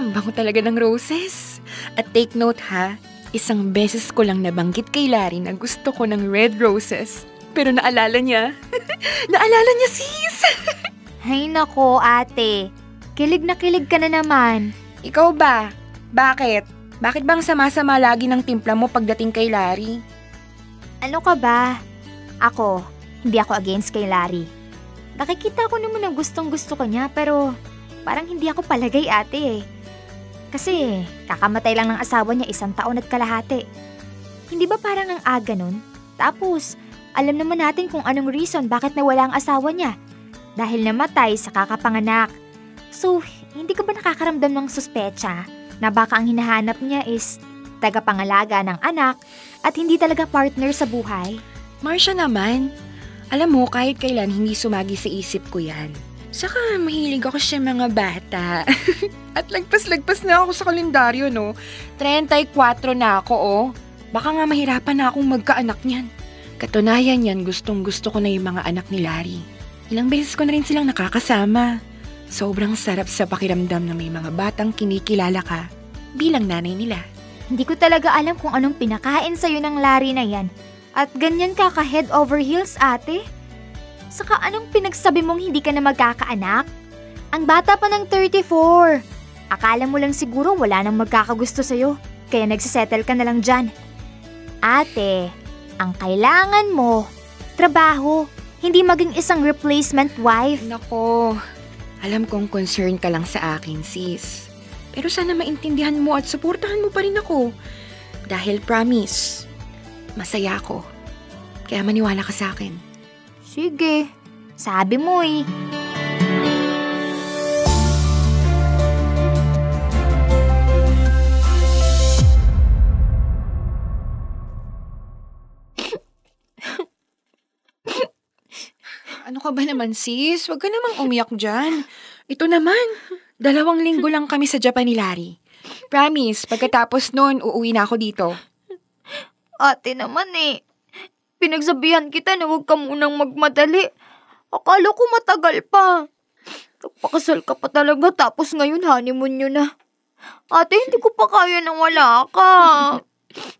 Ang bango talaga ng roses. At take note ha, isang beses ko lang nabanggit kay Larry na gusto ko ng red roses. Pero naalala niya. Naalala niya, sis! Ay nako, ate. Kilig na kilig ka na naman. Ikaw ba? Bakit? Bakit bang sama-sama lagi ng timpla mo pagdating kay Larry? Ano ka ba? Ako, hindi ako against kay Larry. Nakikita ko naman ang gustong-gusto ko niya pero parang hindi ako palagay, ate eh. Kasi kakamatay lang ng asawa niya 1 taon at kalahati. Hindi ba parang ang aga nun? Tapos, alam naman natin kung anong reason bakit nawala ang asawa niya. Dahil namatay sa kakapanganak. So, hindi ka ba nakakaramdam ng suspecha na baka ang hinahanap niya is tagapangalaga ng anak at hindi talaga partner sa buhay? Marcia naman, alam mo kahit kailan hindi sumagi sa isip ko yan. Saka mahilig ako sa mga bata. At lagpas-lagpas na ako sa kalendaryo, no? 34 na ako, oh. Baka nga mahirapan na akong magkaanak niyan. Katunayan yan, gustong-gusto ko na yung mga anak ni Larry. Ilang beses ko na rin silang nakakasama. Sobrang sarap sa pakiramdam na may mga batang kinikilala ka bilang nanay nila. Hindi ko talaga alam kung anong pinakain sa'yo ng Larry na yan. At ganyan ka head over heels, ate? Saka anong pinagsabi mong hindi ka na magkakaanak? Ang bata pa ng 34. Akala mo lang siguro wala nang magkakagusto sa'yo, kaya nagsisettle ka na lang dyan. Ate, ang kailangan mo, trabaho, hindi maging isang replacement wife. Nako, alam kong concern ka lang sa akin, sis. Pero sana maintindihan mo at suportahan mo pa rin ako. Dahil promise, masaya ako. Kaya maniwala ka sa akin. Sige, sabi mo eh. Ano ka ba naman, sis? Huwag ka namang umiyak dyan. Ito naman, 2 linggo lang kami sa Japan ni Larry. Promise, pagkatapos nun, uuwi na ako dito. Ate naman eh. Pinagsabihan kita na huwag ka munang magmadali. Akala ko matagal pa. Nagpakasal ka pa talaga tapos ngayon honeymoon nyo na. Ate, hindi ko pa kaya nang wala ka.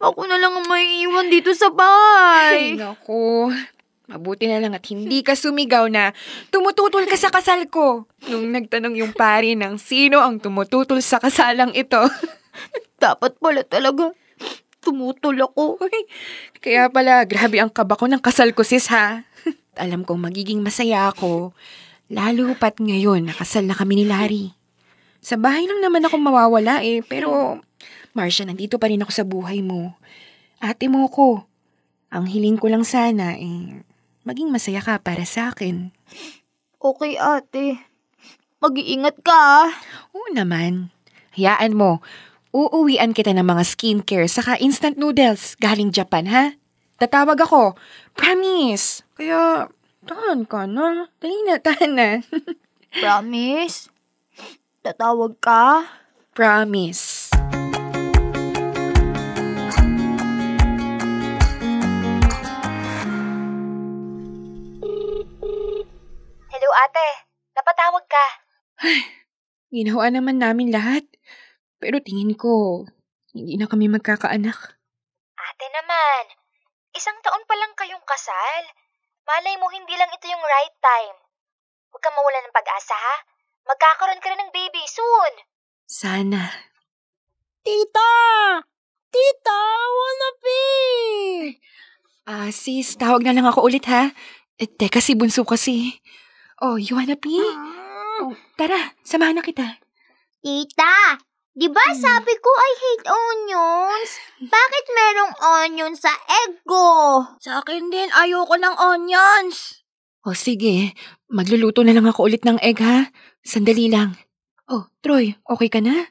Ako na lang ang maiiwan dito sa bahay. Ay, naku. Mabuti na lang at hindi ka sumigaw na tumututol ka sa kasal ko. Nung nagtanong yung pari ng sino ang tumututol sa kasalang ito. Dapat pala talaga. Tumutol ako. Kaya pala, grabe ang kaba ko ng kasal ko, sis, ha? Alam kong magiging masaya ako. Lalo pat ngayon, nakasal na kami ni Larry. Sa bahay lang naman ako mawawala eh, pero Marcia, nandito pa rin ako sa buhay mo. Ate mo ko. Ang hiling ko lang sana eh, maging masaya ka para sa akin. Okay, ate. Mag-iingat ka. Oo naman. Hayaan mo. Uuwian kita ng mga skincare saka instant noodles galing Japan, ha? Tatawag ako. Promise. Kaya, tahan ka na. Dali na, tahan na. Promise? Tatawag ka? Promise. Hello, ate. Napatawag ka. Ginawa naman namin lahat. Pero tingin ko, hindi na kami magkakaanak. Ate naman, 1 taon pa lang kayong kasal. Malay mo hindi lang ito yung right time. Huwag kang mawalan ng pag-asa, ha? Magkakaroon ka rin ng baby soon. Sana. Tita! Tita, wanna be? Sis, tawag na lang ako ulit, ha? Teka, si Bunso kasi. Oh, you wanna pee? Oh, tara, samahan na kita. Tita, di ba sabi ko I hate onions? Bakit merong onion sa egg ko? Sa akin din, ayoko ng onions. Oh, sige. Magluluto na lang ako ulit ng egg, ha? Sandali lang. Oh, Troy, okay ka na?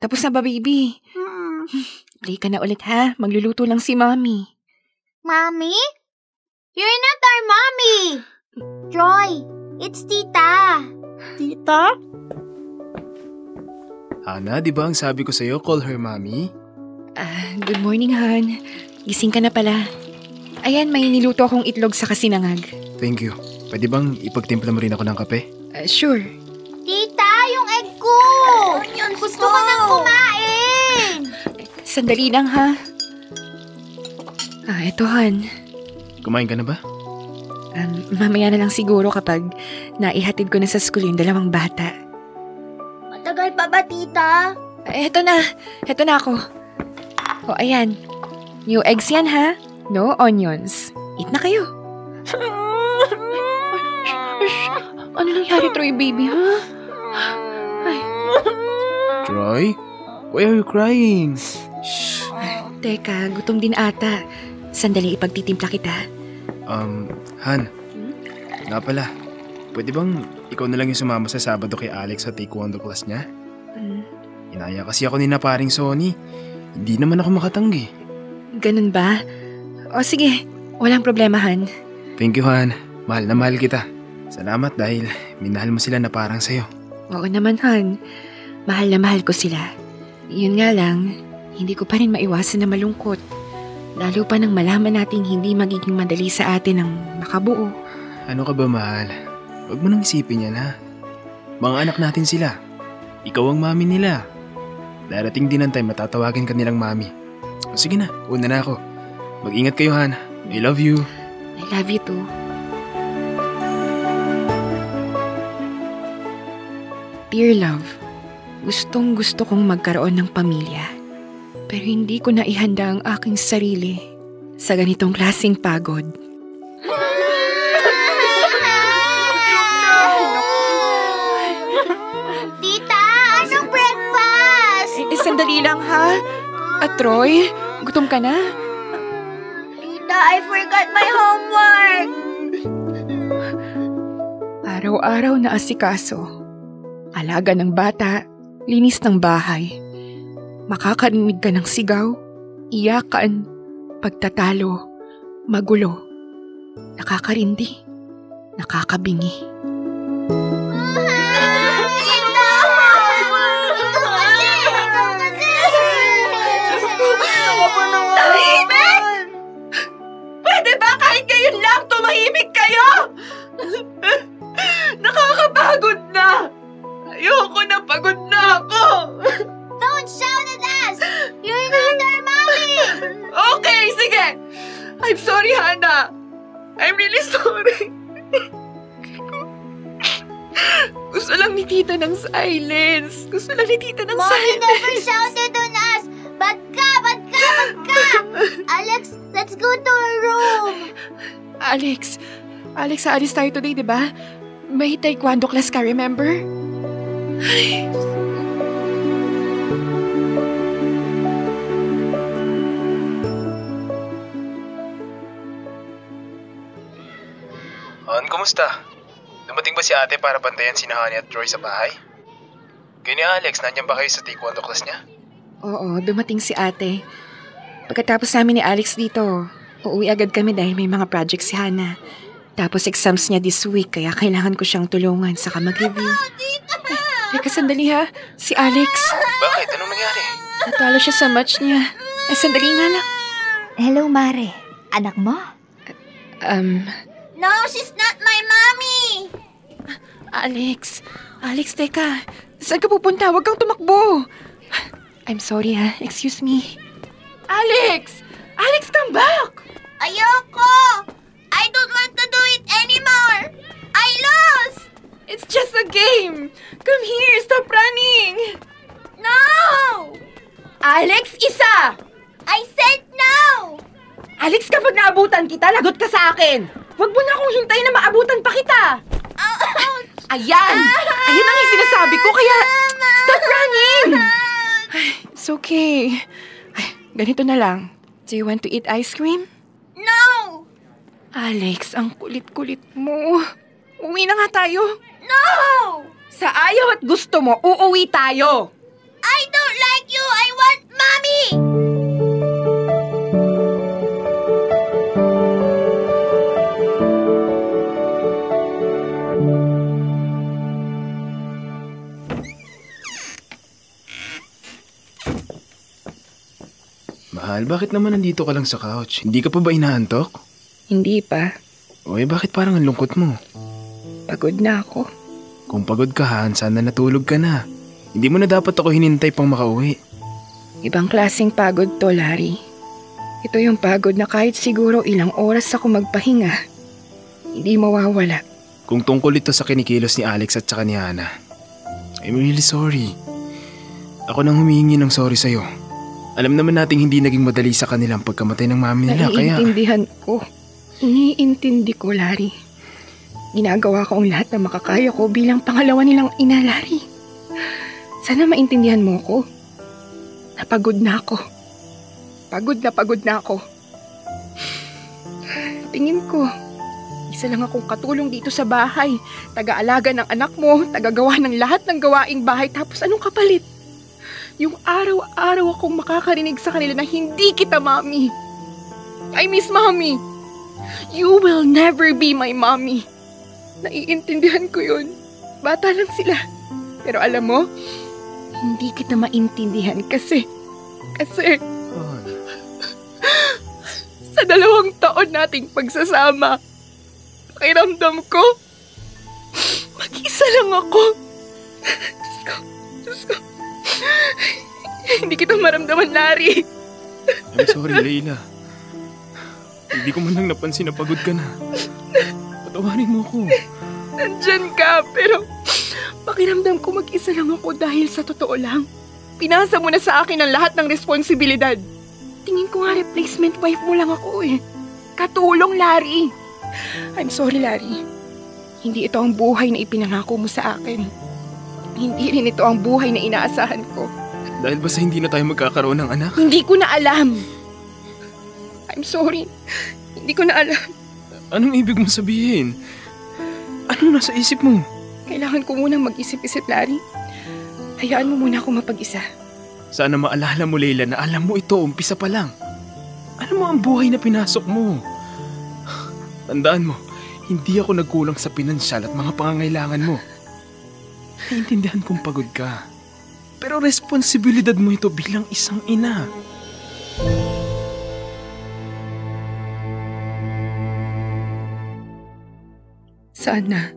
Tapos na ba, baby? Play ka na ulit, ha? Magluluto lang si Mommy. Mommy? You're not our mommy! Troy, it's Tita. Tita? Hana, di ba ang sabi ko sa'yo, call her mommy? Good morning, Han. Gising ka na pala. Ayan, may niluto akong itlog sa kasinangag. Thank you. Pwede bang ipagtimpla mo rin ako ng kape? Sure. Tita, yung egg ko! Gusto ko na Sandali lang ha. Eto Han. Kumain ka na ba? Mamaya na lang siguro kapag naihatid ko na sa school yung dalawang bata. Matagal pa ba, tita? Eto na ako. O ayan, new eggs yan ha. No onions. Eat na kayo. Ano nangyari, Troy baby ha? Ay. Troy? Why are you crying? Teka, gutom din ata. Sandali ipagtitimpla kita. Han. Nga pala, pwede bang ikaw na lang yung sumama sa Sabado kay Alex sa taekwondo class niya? Inaya kasi ako ni na paring Sonny. Hindi naman ako makatanggi. Ganun ba? O sige, walang problema Han. Thank you, Han. Mahal na mahal kita. Salamat dahil minahal mo sila na parang sa'yo. Oo naman Han. Mahal na mahal ko sila. Yun nga lang, hindi ko pa rin maiwasan na malungkot. Lalo pa nang malaman nating hindi magiging madali sa atin ang makabuo. Ano ka ba, mahal? Huwag mo nang isipin yan, ha? Mga anak natin sila. Ikaw ang mami nila. Darating din ang time matatawagin ka nilang mami. O sige na, una na ako. Mag-ingat kayo, Han. I love you. I love you too. Dear love, gustong gusto kong magkaroon ng pamilya. Pero hindi ko na ihanda ang aking sarili sa ganitong klaseng pagod. Tita, anong breakfast? Sandali lang ha. Troy, gutom ka na? Tita, I forgot my homework. Araw-araw na asikaso. Alaga ng bata, linis ng bahay. Makakarinig ka ng sigaw, iyakan, pagtatalo, magulo. Nakakarindi, nakakabingi. Tahimik! Pwede ba kahit ngayon lang tumahimik kayo? Nakakapagod na! Ayoko na, pagod na ako! Don't shout at us! You're not our mommy! Okay, sige! I'm sorry, Hannah. I'm really sorry. Gusto lang ni Tita ng silence. Mommy never shouted on us! Ba't ka? Alex, let's go to our room! Alex, aalis tayo today, di ba? May taekwondo class ka, remember? Ay. Han, kumusta? Dumating ba si ate para bantayan si Honey at Troy sa bahay? Kayo ni Alex, nandiyan ba kayo sa taekwondo class niya? Oo, dumating si ate. Pagkatapos namin ni Alex dito, uuwi agad kami dahil may mga projects si Hannah. Tapos exams niya this week, kaya kailangan ko siyang tulungan saka mag-review. Teka, sandali ha. Si Alex. Bakit? Anong nangyari? Natalo siya sa match niya. Sandali nga lang. Hello, Mare. Anak mo? No, she's not my mommy! Alex, teka. Saan ka pupunta? Huwag kang tumakbo. I'm sorry ha. Excuse me. Alex, come back! Ayoko! I don't want to do it anymore! I lost! It's just a game. Come here, stop running. No! Alex, isa! I said no! Alex, kapag naabutan kita, lagot ka sa akin. Huwag mo na akong hintayin na maabutan pa kita. Ouch! Ayan! Ayan ang sinasabi ko, kaya stop running! Ay, it's okay. Ay, ganito na lang. Do you want to eat ice cream? No! Alex, ang kulit-kulit mo. Uwi na nga tayo. No! Sa ayaw at gusto mo, uuwi tayo. I don't like you! I want mommy! Mahal, bakit naman nandito ka lang sa couch? Hindi ka pa ba inaantok? Hindi pa. Oy, bakit parang ang lungkot mo? Pagod na ako. Kung pagod ka, Han, sana natulog ka na. Hindi mo na dapat ako hinintay pang makauwi. Ibang klaseng pagod to, Larry. Ito yung pagod na kahit siguro ilang oras ako magpahinga, hindi mawawala. Kung tungkol ito sa kinikilos ni Alex at saka ni Hannah, I'm really sorry. Ako nang humihingi ng sorry sa'yo. Alam naman nating hindi naging madali sa kanilang pagkamatay ng mami nila, kaya... Naiintindihan ko. Iniintindi ko, Larry. Ginagawa ko ang lahat na makakaya ko bilang pangalawa nilang ina, Larry. Sana maintindihan mo ko. Napagod na ako. Pagod na ako. Tingin ko, isa lang akong katulong dito sa bahay. Taga-alaga ng anak mo, tagagawa ng lahat ng gawaing bahay, tapos anong kapalit? Yung araw-araw akong makakarinig sa kanila na hindi kita mami. I miss mommy. You will never be my mommy. Naiintindihan ko yun. Bata lang sila. Pero alam mo, hindi kita maintindihan kasi sa 2 taon nating pagsasama, pakiramdam ko, mag-isa lang ako. Diyos ko. Hindi kita maramdaman, Larry. I'm sorry, Layla. Hindi ko man lang napansin na pagod ka na. Patawarin mo ako. Nandyan ka, pero pakiramdam ko mag-isa lang ako dahil sa totoo lang. Pinasa mo na sa akin ang lahat ng responsibilidad. Tingin ko nga replacement wife mo lang ako eh. Katulong, Larry. I'm sorry, Larry. Hindi ito ang buhay na ipinangako mo sa akin. Hindi rin ito ang buhay na inaasahan ko. Dahil ba sa hindi na tayo magkakaroon ng anak? Hindi ko na alam. I'm sorry. Hindi ko na alam. Anong ibig mong sabihin? Anong nasa isip mo? Kailangan ko munang mag-isip-isip, Larry. Hayaan mo muna ako mapag-isa. Sana maalala mo, Layla, na alam mo ito, umpisa pa lang. Alam mo ang buhay na pinasok mo. Tandaan mo, hindi ako nagkulang sa pinansyal at mga pangangailangan mo. Naiintindihan kong pagod ka. Pero responsibilidad mo ito bilang isang ina. Sana,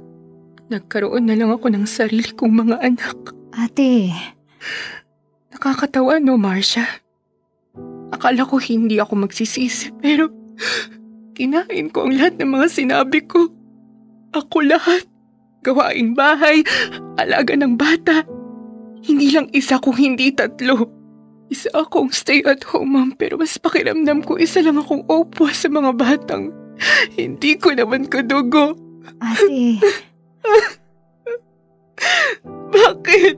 nagkaroon na lang ako ng sarili kong mga anak. Ate. Nakakatawa, no, Marcia? Akala ko hindi ako magsisisi, pero kinain ko ang lahat ng mga sinabi ko. Ako lahat. Gawaing bahay, alaga ng bata. Hindi lang isa kung hindi 3. Isa akong stay-at-home mom, pero mas pakiramdam ko isa lang akong opo sa mga batang hindi ko naman kadugo. Ate. Bakit?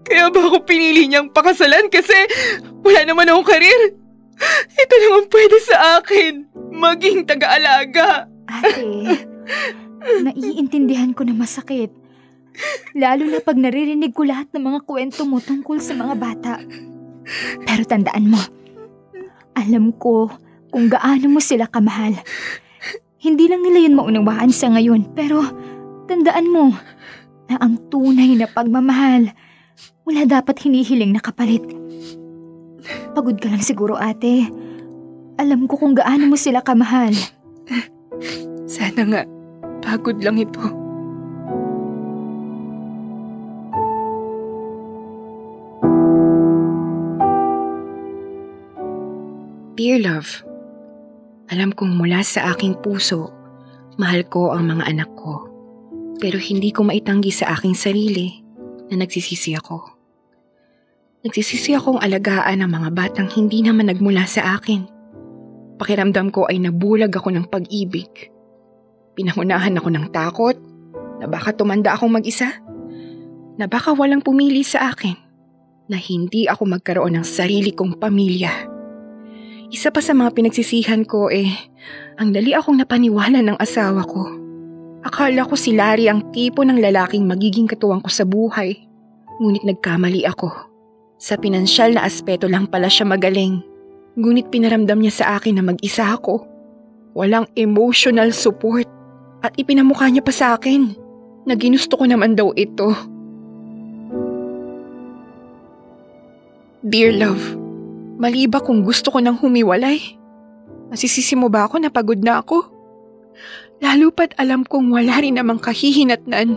Kaya ba ako pinili niyang pakasalan kasi wala naman akong karir? Ito lang ang pwede sa akin, maging taga-alaga. Ate, naiintindihan ko na masakit. Lalo na pag naririnig ko lahat ng mga kwento mo tungkol sa mga bata. Pero tandaan mo, alam ko kung gaano mo sila kamahal. Hindi lang nila yun maunawaan sa ngayon, pero tandaan mo na ang tunay na pagmamahal, wala dapat hinihiling na kapalit. Pagod ka lang siguro, ate. Alam ko kung gaano mo sila kamahal. Sana nga, pagod lang ito. Dear love, alam kong mula sa aking puso, mahal ko ang mga anak ko. Pero hindi ko maitanggi sa aking sarili na nagsisisi ako. Nagsisisi akong alagaan ang mga batang hindi naman nagmula sa akin. Pakiramdam ko ay nabulag ako ng pag-ibig. Pinangunahan ako ng takot na baka tumanda akong mag-isa. Na baka walang pumili sa akin. Na hindi ako magkaroon ng sarili kong pamilya. Isa pa sa mga pinagsisihan ko ang dali akong napaniwala ng asawa ko. Akala ko si Larry ang tipo ng lalaking magiging katuwang ko sa buhay. Ngunit nagkamali ako. Sa pinansyal na aspeto lang pala siya magaling. Ngunit pinaramdam niya sa akin na mag-isa ako. Walang emotional support. At ipinamukha niya pa sa akin na ginusto ko naman daw ito. Dear love, mali ba kung gusto ko nang humiwalay? Masisisi mo ba ako na pagod na ako? Lalo pat alam kong wala rin namang kahihinatnan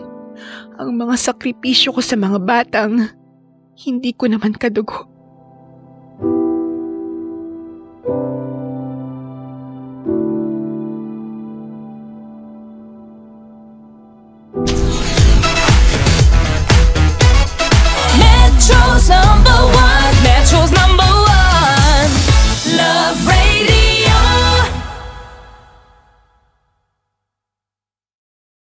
ang mga sakripisyo ko sa mga batang hindi ko naman kadugo.